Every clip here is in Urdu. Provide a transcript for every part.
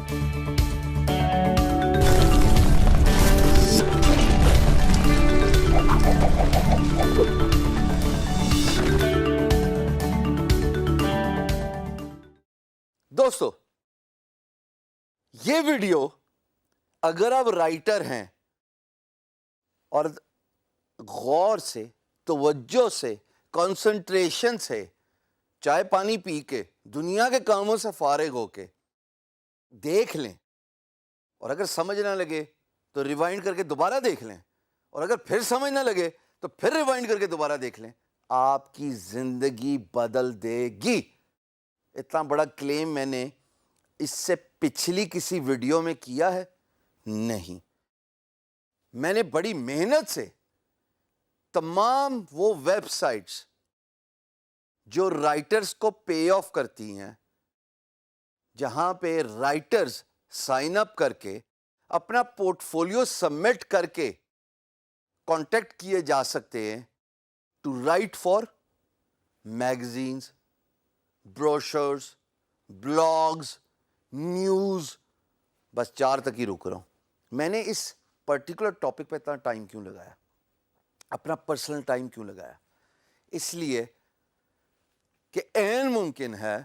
دوستو یہ ویڈیو اگر آپ رائٹر ہیں اور غور سے، توجہ سے، کنسنٹریشن سے، چائے پانی پی کے، دنیا کے کاموں سے فارغ ہو کے دیکھ لیں، اور اگر سمجھ نہ لگے تو ریوائنڈ کر کے دوبارہ دیکھ لیں، اور اگر پھر سمجھ نہ لگے تو پھر ریوائنڈ کر کے دوبارہ دیکھ لیں، آپ کی زندگی بدل دے گی۔ اتنا بڑا کلیم میں نے اس سے پچھلی کسی ویڈیو میں کیا ہے؟ نہیں۔ میں نے بڑی محنت سے تمام وہ ویب سائٹس جو رائٹرز کو پے آف کرتی ہیں، جہاں پہ رائٹرز سائن اپ کر کے اپنا پورٹ فولیو سبمٹ کر کے کانٹیکٹ کیے جا سکتے ہیں to write for magazines, brochures, blogs, news, بس 4 تک ہی رک رہا ہوں۔ میں نے اس پرٹیکولر ٹاپک پہ اتنا ٹائم کیوں لگایا، اپنا پرسنل ٹائم کیوں لگایا؟ اس لیے کہ عین ممکن ہے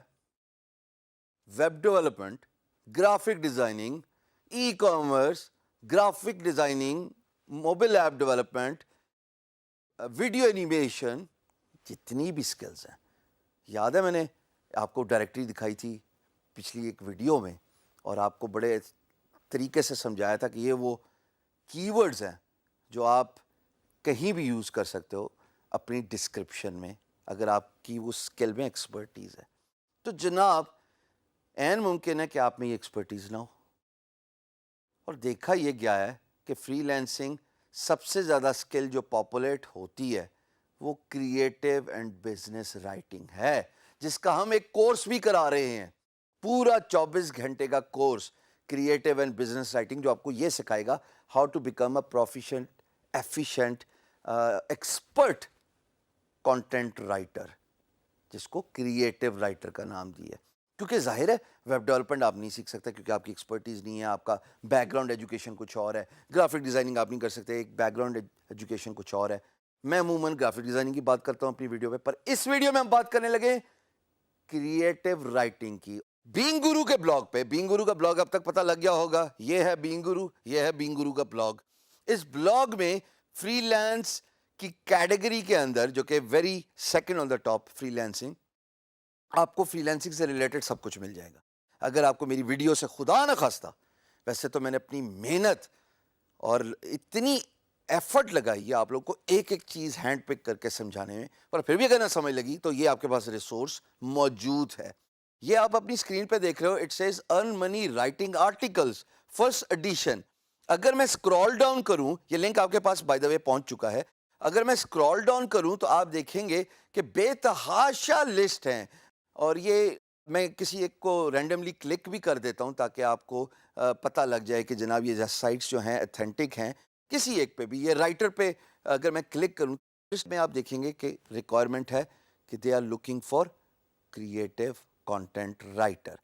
web development, graphic designing, e commerce, graphic designing, mobile app development, video animation, جتنی بھی سکلز ہیں، یاد ہے میں نے آپ کو ڈائریکٹری دکھائی تھی پچھلی ایک ویڈیو میں، اور آپ کو بڑے طریقے سے سمجھایا تھا کہ یہ وہ کی ورڈز ہیں جو آپ کہیں بھی یوز کر سکتے ہو اپنی ڈسکرپشن میں، اگر آپ کی وہ اسکل میں ایکسپرٹیز ہے۔ تو جناب عین ممکن ہے کہ آپ میں یہ ایکسپرٹیز نہ ہو، اور دیکھا یہ گیا ہے کہ فری لینسنگ سب سے زیادہ اسکل جو پاپولیٹ ہوتی ہے وہ کریٹیو اینڈ بزنس رائٹنگ ہے، جس کا ہم ایک کورس بھی کرا رہے ہیں، پورا 24 گھنٹے کا course creative and business writing, جو آپ کو یہ سکھائے گا how to become a proficient, efficient, expert content writer, جس کو کریٹیو رائٹر کا نام دیا ہے۔ کیونکہ ظاہر ہے ویب ڈیولپمنٹ آپ نہیں سیکھ سکتے کیونکہ آپ کی ایکسپرٹیز نہیں ہے، آپ کا بیک گراؤنڈ ایجوکیشن کچھ اور ہے، گرافک ڈیزائننگ آپ نہیں کر سکتے، ایک بیک گراؤنڈ ایجوکیشن کچھ اور ہے۔ میں عموماً گرافک ڈیزائننگ کی بات کرتا ہوں اپنی ویڈیو پہ، پر اس ویڈیو میں ہم بات کرنے لگے کریٹیو رائٹنگ کی۔ بینگ گرو کے بلاگ پہ، بینگ گرو کا بلاگ اب تک پتہ لگ گیا ہوگا، یہ ہے بینگ گرو، یہ ہے بینگ گرو کا بلاگ۔ اس بلاگ میں فری لانس کی کیٹیگری کے اندر، جو کہ very second on the top, free lancing, آپ کو فری لینسنگ سے ریلیٹڈ سب کچھ مل جائے گا۔ اگر آپ کو میری ویڈیو سے خدا نہ خواستہ، ویسے تو میں نے اپنی محنت اور اتنی ایفرٹ لگائی ہے آپ لوگ کو ایک ایک چیز ہینڈ پک کر کے سمجھانے میں، پر پھر بھی اگر نہ سمجھ لگی تو یہ آپ کے پاس ریسورس موجود ہے۔ یہ آپ اپنی اسکرین پہ دیکھ رہے ہو، it says earn money writing articles first edition. اگر میں اسکرول ڈاؤن کروں، یہ لنک آپ کے پاس بائی دا وے پہنچ چکا ہے، اگر میں اسکرول ڈاؤن کروں تو آپ دیکھیں گے کہ بے تحاشا لسٹ ہیں، اور یہ میں کسی ایک کو رینڈملی کلک بھی کر دیتا ہوں تاکہ آپ کو پتہ لگ جائے کہ جناب یہ سائٹس جو ہیں اتھینٹک ہیں۔ کسی ایک پہ بھی، یہ رائٹر پہ اگر میں کلک کروں، اس میں آپ دیکھیں گے کہ ریکوائرمنٹ ہے کہ they are looking for creative content writer.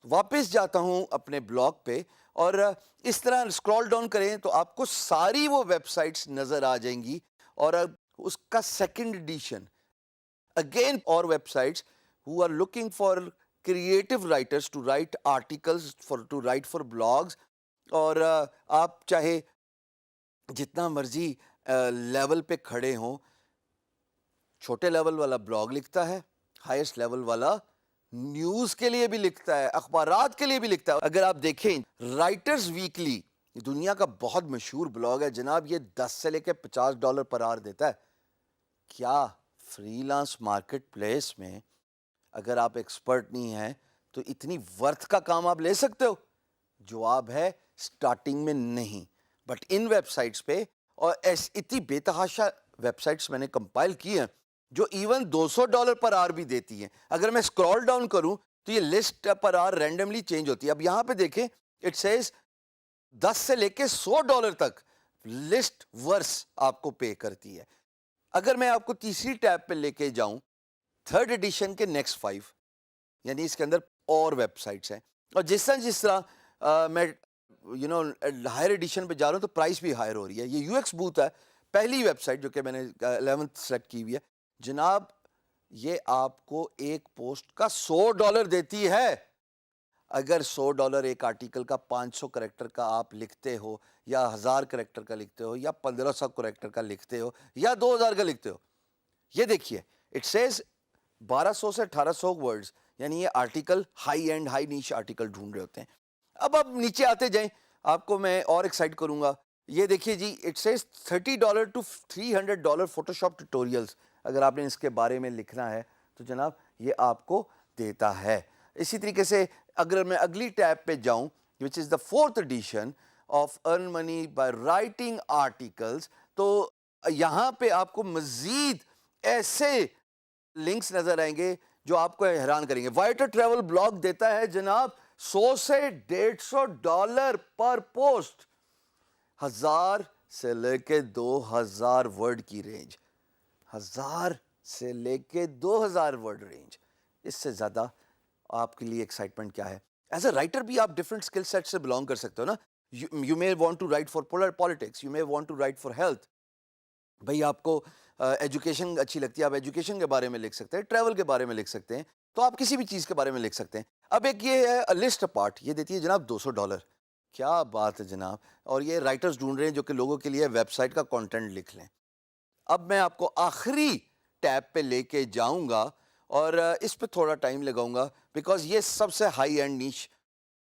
واپس جاتا ہوں اپنے بلاگ پہ، اور اس طرح اسکرول ڈاؤن کریں تو آپ کو ساری وہ ویب سائٹس نظر آ جائیں گی، اور اس کا سیکنڈ ایڈیشن اگین اور web sites who are looking for creative writers to write articles to write for blogs، اور آپ چاہے جتنا مرضی لیول پہ کھڑے ہوں، چھوٹے لیول والا بلاگ لکھتا ہے، ہائیسٹ لیول والا نیوز کے لیے بھی لکھتا ہے، اخبارات کے لیے بھی لکھتا ہے۔ اگر آپ دیکھیں رائٹرز ویکلی، دنیا کا بہت مشہور بلاگ ہے جناب، یہ $10 سے لے کے $50 پر آور دیتا ہے۔ کیا فری لانس مارکیٹ پلیس میں اگر آپ ایکسپرٹ نہیں ہیں تو اتنی ورتھ کا کام آپ لے سکتے ہو؟ جواب ہے سٹارٹنگ میں نہیں، بٹ ان ویب سائٹس پہ، اور اتنی بے تحاشا ویب سائٹس میں نے کمپائل کی ہیں جو ایون $200 پر آور بھی دیتی ہیں۔ اگر میں اسکرول ڈاؤن کروں تو یہ لسٹ پر آور رینڈملی چینج ہوتی ہے۔ اب یہاں پہ دیکھیں، اٹ سیز 10 سے لے کے $100 تک لسٹ ورس آپ کو پے کرتی ہے۔ اگر میں آپ کو تیسری ٹیب پہ لے کے جاؤں، تھرڈ ایڈیشن کے نیکسٹ 5، یعنی اس کے اندر اور ویب سائٹس ہیں، اور جس طرح میں ہائر ایڈیشن پہ جا رہا ہوں تو پرائس بھی ہائر ہو رہی ہے. یہ یو ایکس بوتھ ہے, پہلی ویب سائٹ جو کہ میں نے 11th سلیکٹ کی ہوئی ہے جناب. یہ آپ کو ایک پوسٹ کا $100 دیتی ہے. اگر $100 ایک آرٹیکل کا 500 کریکٹر کا آپ لکھتے ہو, یا 1000 کریکٹر کا لکھتے ہو, یا 1500 کریکٹر کا لکھتے ہو, یا 2000 کا لکھتے ہو, یہ دیکھیے اٹ سیز 1200 سے 1800 ورڈز, یعنی یہ article high and high niche article ڈھونڈ رہے ہوتے ہیں. اب آپ نیچے آتے جائیں, آپ کو میں اور ایکسائٹ کروں گا. یہ دیکھیے جی, it says $30 to $300 Photoshop tutorials. اگر آپ نے اس کے بارے میں لکھنا ہے تو جناب یہ آپ کو دیتا ہے. اسی طریقے سے اگر میں اگلی ٹیب پہ جاؤں, وچ از دا 4th addition of earn money by writing articles, تو یہاں پہ آپ کو مزید ایسے لنکس نظر آئیں گے جو آپ کو حیران کریں گے. وائٹر ٹریول بلاگ دیتا ہے جناب $100 سے $150 پر پوسٹ, 1000 سے لے کے 2000 ورڈ کی رینج, 1000 سے لے کے 2000 ورڈ رینج. اس سے زیادہ آپ کے لیے ایکسائٹمنٹ کیا ہے؟ ایز اے رائٹر بھی آپ ڈفرنٹ اسکل سیٹ سے بلانگ کر سکتے ہو نا. You may want to write for politics, you may want to write for health. بھائی آپ کو ایجوکیشن اچھی لگتی ہے, آپ ایجوکیشن کے بارے میں لکھ سکتے ہیں, ٹریول کے بارے میں لکھ سکتے ہیں, تو آپ کسی بھی چیز کے بارے میں لکھ سکتے ہیں. اب ایک یہ ہے لسٹ اپارٹ, یہ دیتی ہے جناب $200. کیا بات ہے جناب. اور یہ رائٹرز ڈھونڈ رہے ہیں جو کہ لوگوں کے لیے ویب سائٹ کا کانٹینٹ لکھ لیں. اب میں آپ کو آخری ٹیب پہ لے کے جاؤں گا اور اس پہ تھوڑا ٹائم لگاؤں گا, بیکاز یہ سب سے ہائی اینڈ نیش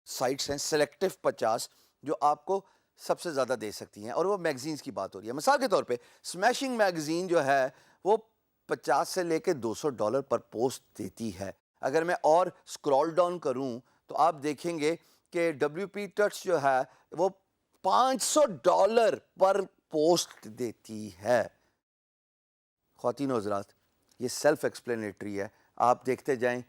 سائٹس ہیں, سلیکٹو 50, جو آپ کو سب سے زیادہ دے سکتی ہیں. اور وہ میگزینز کی بات ہو رہی ہے. مثال کے طور پہ اسمیشنگ میگزین جو ہے وہ 50 سے لے کے $200 پر پوسٹ دیتی ہے. اگر میں اور اسکرول ڈاؤن کروں تو آپ دیکھیں گے کہ WP ٹچ جو ہے وہ $500 پر پوسٹ دیتی ہے. خواتین و حضرات, یہ سیلف ایکسپلینیٹری ہے, آپ دیکھتے جائیں.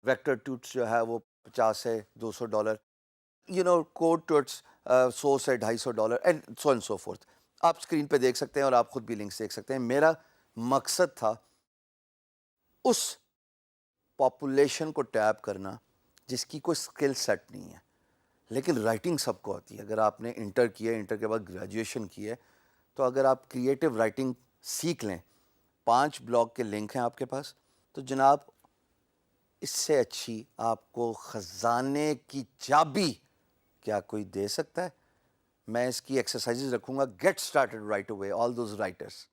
ویکٹر ٹوٹس جو ہے وہ 50 سے $200, کوڈ ٹوٹس 100 سے $250, and so and so forth. آپ اسکرین پہ دیکھ سکتے ہیں اور آپ خود بھی لنکس دیکھ سکتے ہیں. میرا مقصد تھا اس پاپولیشن کو ٹیپ کرنا جس کی کوئی اسکل سیٹ نہیں ہے, لیکن رائٹنگ سب کو آتی ہے. اگر آپ نے انٹر کیا ہے, انٹر کے بعد گریجویشن کی ہے, تو اگر آپ کریٹیو رائٹنگ سیکھ لیں, 5 بلاگ کے لنک ہیں آپ کے پاس, تو جناب اس سے اچھی آپ کو خزانے کی چابی کیا کوئی دے سکتا ہے؟ میں اس کی ایکسرسائزز رکھوں گا. Get started right away all those writers.